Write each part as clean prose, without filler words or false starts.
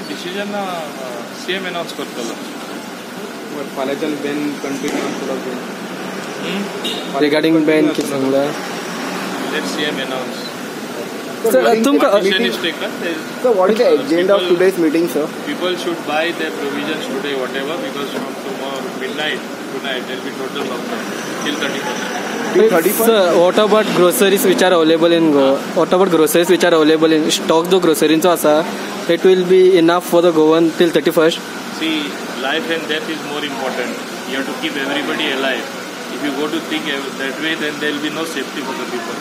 Decision CM announce करतलो. फाल्याच्यान ban continue आसतलो. रिगार्डिंग बॅन कितें सांगला? Late CM announce. Sir, what is the agenda of today's meeting, sir? People should buy their provisions today, whatever, because from tomorrow tonight there will be total lockdown till 30%. Sir, what about groceries which are available in what about groceries which are available in stock? The groceries asa, it will be enough for the Goan till 31st. See, life and death is more important. You have to keep everybody alive. If you go to think that way, then there will be no safety for the people.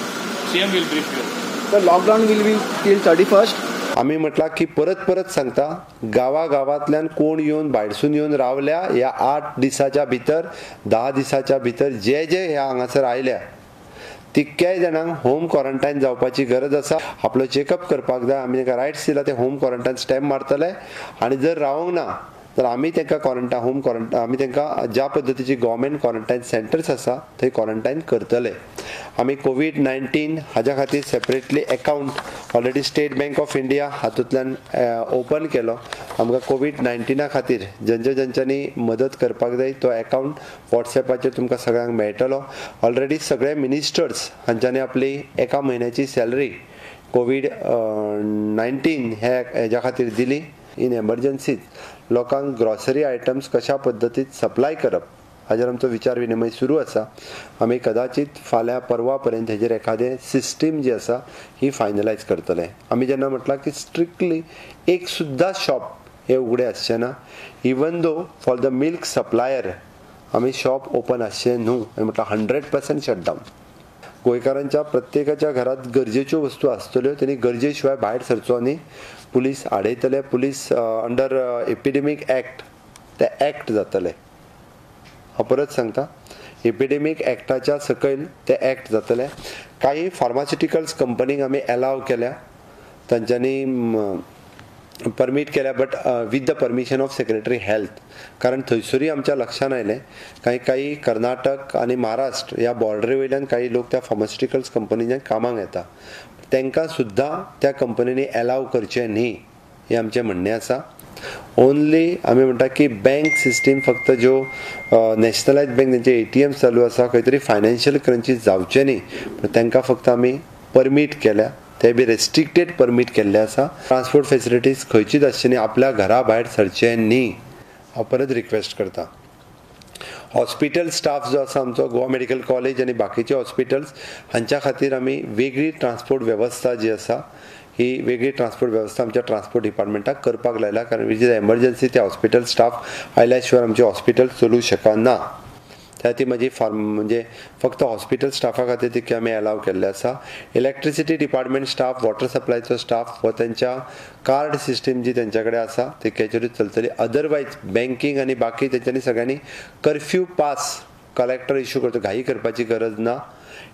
CM will brief you. The lockdown will be till 31st. आम्ही म्हटला की परत सांगता, गावागावातल्यान कोण येऊन भायरसून येऊन रावल्या या 8 दिसाच्या भितर 10 दिसाच्या भितर जे ह्या हांगासर आयल्या तितक्याय जाणांक होम क्वारंटायन जावपाची गरज आसा. आपलो चेकअप करपाक जाय. आमी ताका रायट्स दिला ते होम क्वारंटायन स्टॅम्प मारतले आणि जर रावंक ना तर आमी तांकां क्वारंटायन होम क्वारंटायन आमी तांकां ज्या पद्दतीची गव्हर्मेंट क्वारंटायन सेंटर्स आसा थंय क्वारंटायन करतले. आमी कोविड-19 हाज्या खातीर separately account already state bank of India हातूंतल्यान ओपन केलो. आमकां कोविड-19 खातीर ज्यांच्यांनी मदत करपाक जाय तो अकाउंट वॉट्सॅपाचेर तुमकां सगळ्यांक मेळटलो. ऑलरेडी सगळे मिनिस्टर्स हांच्यांनी आपली एका म्हयन्याची सॅलरी कोविड-19 हेज्या खातीर दिली. इन एमर्जन्सीत लोकांक ग्रॉसरी आयटम्स कशा पद्दतीत सप्लाय करप हाजेर आमचो विचार विनिमय सुरू आसा. आमी कदाचित फाल्यां परवा पर्यंत हेजेर एखादें सिस्टीम जी आसा ही फायनलायज करतले. आमी जेन्ना म्हटलां की स्ट्रिक्टली एक सुद्दां शॉप हे उगडे आसचें ना. Even though for the milk supplier आमी शॉप ओपन आसचें न्हू. म्हटलां 100% शटडावन. गोंयकारांच्या प्रत्येकाच्या घरात गरजेच्यो वस्तू आसतल्यो. तेणी गरजे शिवाय भायर सरचो न्ही. पुलीस आडयतले. पुलीस अंडर एपिडेमीक एक्ट ते एक्ट जातले. हांव परत सांगता, एपिडेमीक एक्टाच्या सकयल ते एक्ट जातले. काही फार्मास्युटिकल्स कंपनीक आमी अलाव केल्या, तांच्यांनी परमीट केल्या, but with the permission of secretary health. कारण थंयसरूय आमच्या लक्षान आयलें काही कर्नाटक आनी महाराष्ट्र ह्या बॉर्डरी वयल्यान काही लोक त्या फार्मास्युटिकल्स कंपनीच्या कामाक येता. तांकां सुद्दां त्या कंपनीनी अलाव करचें न्ही हें आमचें म्हणणें आसा. ओन्ली आमी म्हणटा की बँक सिस्टीम फक्त ज्यो नॅशनलायज बँक तेंचे ATM चालू आसा खंय तरी फायनान्शियल क्रंचीस जावचे न्ही. तांकां फक्त आमी परमीट केल्या. ते बी रेस्ट्रिक्टेड परमीट केल्ले आसा. ट्रान्सपोर्ट फेसिलिटीज खंयचीच आसची न्ही. आपल्या घरा भायर सरचें न्ही. हांव परत रिक्वेस्ट करता. हॉस्पिटल स्टाफ जो आसा आमचो गोवा मेडिकल कॉलेज आनी बाकीचे हॉस्पिटल्स हांच्या खातीर आमी वेगळी ट्रान्सपोर्ट वेवस्था जी आसा ही वेगळी ट्रान्सपोर्ट वेवस्था आमच्या ट्रान्सपोर्ट डिपार्टमेंटाक करपाक लायला. कारण वीच इज एमर्जन्सी ते हॉस्पिटल स्टाफ आयल्या शिवाय आमचे हॉस्पिटल चलूं शकना. त्या ती म्हजी म्हणजे फक्त हॉस्पिटल स्टाफा खातीर तितके आमी अलाव केल्ले आसा. इलेक्ट्रिसिटी डिपार्टमेंट स्टाफ, वॉटर सप्लायचो स्टाफ हो त्यांच्या कार्ड सिस्टीम जी तेंच्या कडेन आसा तितक्याचेरूच चलतली. अदरवायज बँकींग आनी बाकी तेंच्यांनी सगळ्यांनी कर्फ्यू पास कलेक्टर इश्यू करता. घाई करपाची गरज ना.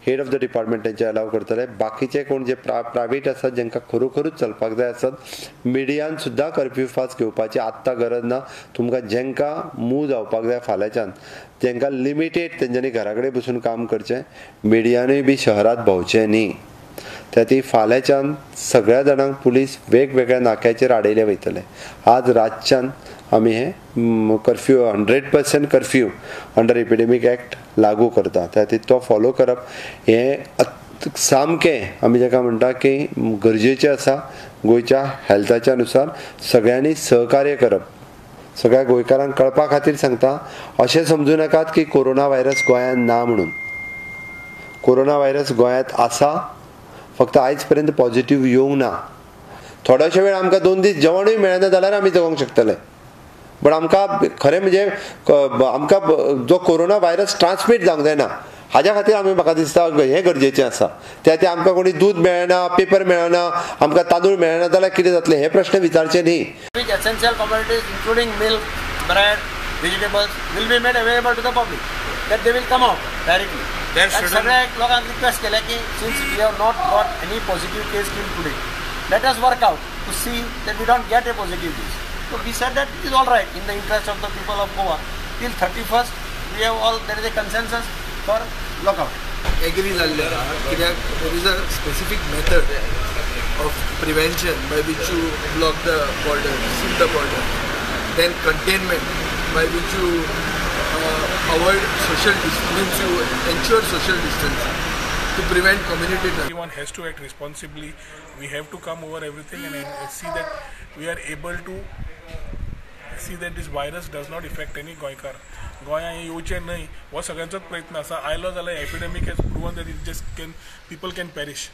हेड ऑफ द डिपार्टमेंट तेंचे अलाव करतले. बाकीचे कोण जे प्रायवेट आसात जेंकां खरोखरूच चलपाक जाय आसत, मिडियान सुद्दां कर्फ्यू फास्ट घेवपाची आत्तां गरज ना. तुमकां जेंकां मूव जावपाक जाय फाल्यांच्यान तेंकां लिमिटेड तेंच्यांनी घरा कडेन बसून काम करचें. मिडियानूय बी शहरात भोंवचें न्ही. त्या ती फाल्यांच्यान सगळ्या जाणांक पुलीस वेगवेगळ्या नाक्याचेर आडयले वयतले. आज रातच्यान आमी हे कर्फ्यू 100% कर्फ्यू अंडर एपिडेमीक एक्ट लागू करता. त्या ती तो फॉलो करप हें सामकें आमी जेका म्हणटा की गरजेचें आसा. गोंयच्या हेल्थाच्या अनुसार सगळ्यांनी सहकार्य करप. सगळ्या गोंयकारांक कळपा खातीर सांगता, अशें समजू नाकात की कोरोना व्हायरस गोंयांत ना म्हणून. कोरोना व्हायरस गोंयांत आसा. फक्त आयज पर्यंत पॉझिटिव्ह येवंक ना. थोड्याशा वेळ आमकां 2 दीस जेवणूय मेळना जाल्यार आमी जगोंक शकतले. बट आमकां खरें म्हणजे आमकां जो कोरोना व्हायरस ट्रान्समीट जावंक जायना हाज्या खातीर आमी म्हाका दिसता हें गरजेचें आसा. त्या आमकां कोणी दूध मेळना, पेपर मेळना, आमकां तांदूळ मेळना जाल्यार कितें जातलें हे प्रश्न विचारचे न्ही. Essential commodities including milk, bread, vegetables will be made available to the public. that they will come out directly. सगळ्या लोकांक रिक्वेस्ट केल्या की since we have not got any positive case till today, let us work out to see that we don't get a positive case. So we said that it is all right in the interest of the people of Goa. Till 31st, we have all, there is a consensus for lockout. Agree झाले कित्याक there is a specific method of prevention by which you block the borders. the border. Then containment, by which you avoid social distance, you ensure social distancing to prevent community transmission. Everyone has to act responsibly. We have to come over everything and see that we are able to see that this virus does not affect any गोंयकार. गोंया येवचे न्हय हो सगळ्यांचोच प्रयत्न आसा. आयलो जाल्यार epidemic has proven that it just people can perish.